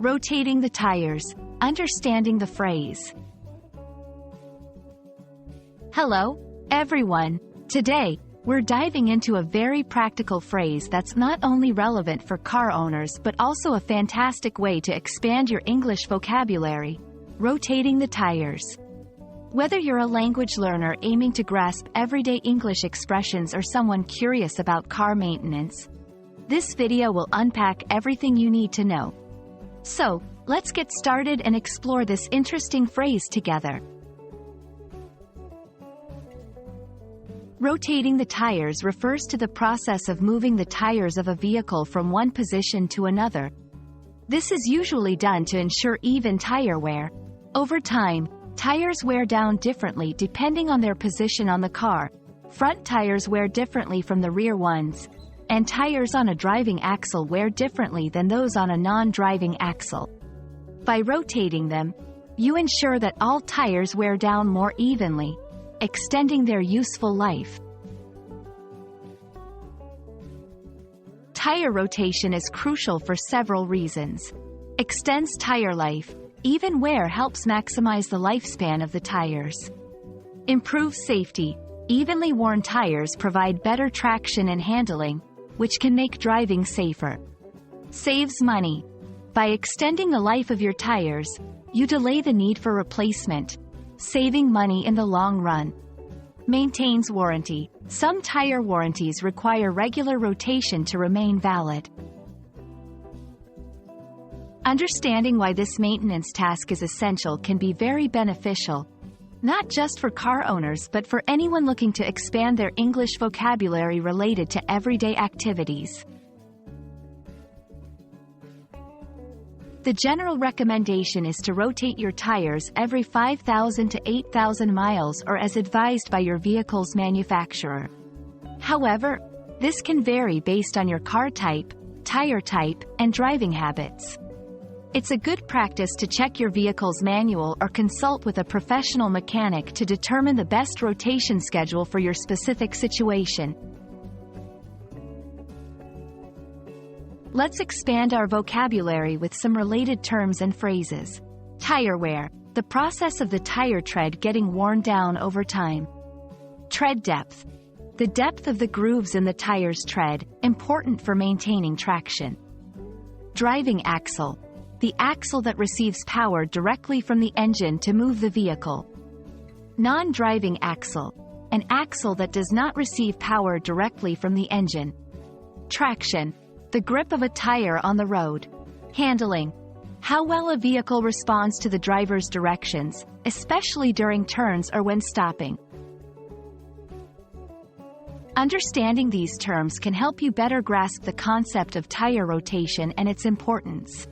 Rotating the tires, understanding the phrase. Hello, everyone. Today, we're diving into a very practical phrase that's not only relevant for car owners but also a fantastic way to expand your English vocabulary: rotating the tires. Whether you're a language learner aiming to grasp everyday English expressions or someone curious about car maintenance, this video will unpack everything you need to know. So, let's get started and explore this interesting phrase together. Rotating the tires refers to the process of moving the tires of a vehicle from one position to another. This is usually done to ensure even tire wear. Over time, tires wear down differently depending on their position on the car. Front tires wear differently from the rear ones, and tires on a driving axle wear differently than those on a non-driving axle. By rotating them, you ensure that all tires wear down more evenly, extending their useful life. Tire rotation is crucial for several reasons. Extends tire life. Even wear helps maximize the lifespan of the tires. Improves safety. Evenly worn tires provide better traction and handling, which can make driving safer. Saves money. By extending the life of your tires, you delay the need for replacement, saving money in the long run. Maintains warranty. Some tire warranties require regular rotation to remain valid. Understanding why this maintenance task is essential can be very beneficial, not just for car owners but for anyone looking to expand their English vocabulary related to everyday activities. The general recommendation is to rotate your tires every 5,000 to 8,000 miles or as advised by your vehicle's manufacturer. However, this can vary based on your car type, tire type, and driving habits. It's a good practice to check your vehicle's manual or consult with a professional mechanic to determine the best rotation schedule for your specific situation. Let's expand our vocabulary with some related terms and phrases. Tire wear, the process of the tire tread getting worn down over time. Tread depth, the depth of the grooves in the tire's tread, important for maintaining traction. Driving axle, the axle that receives power directly from the engine to move the vehicle. Non-driving axle, an axle that does not receive power directly from the engine. Traction, the grip of a tire on the road. Handling, how well a vehicle responds to the driver's directions, especially during turns or when stopping. Understanding these terms can help you better grasp the concept of tire rotation and its importance.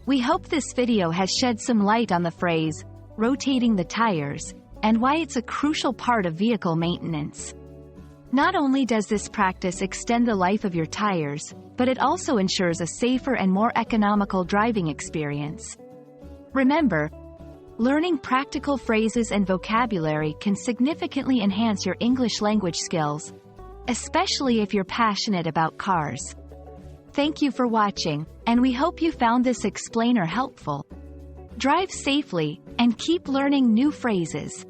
We hope this video has shed some light on the phrase, rotating the tires, and why it's a crucial part of vehicle maintenance. Not only does this practice extend the life of your tires, but it also ensures a safer and more economical driving experience. Remember, learning practical phrases and vocabulary can significantly enhance your English language skills, especially if you're passionate about cars. Thank you for watching, and we hope you found this explainer helpful. Drive safely, and keep learning new phrases.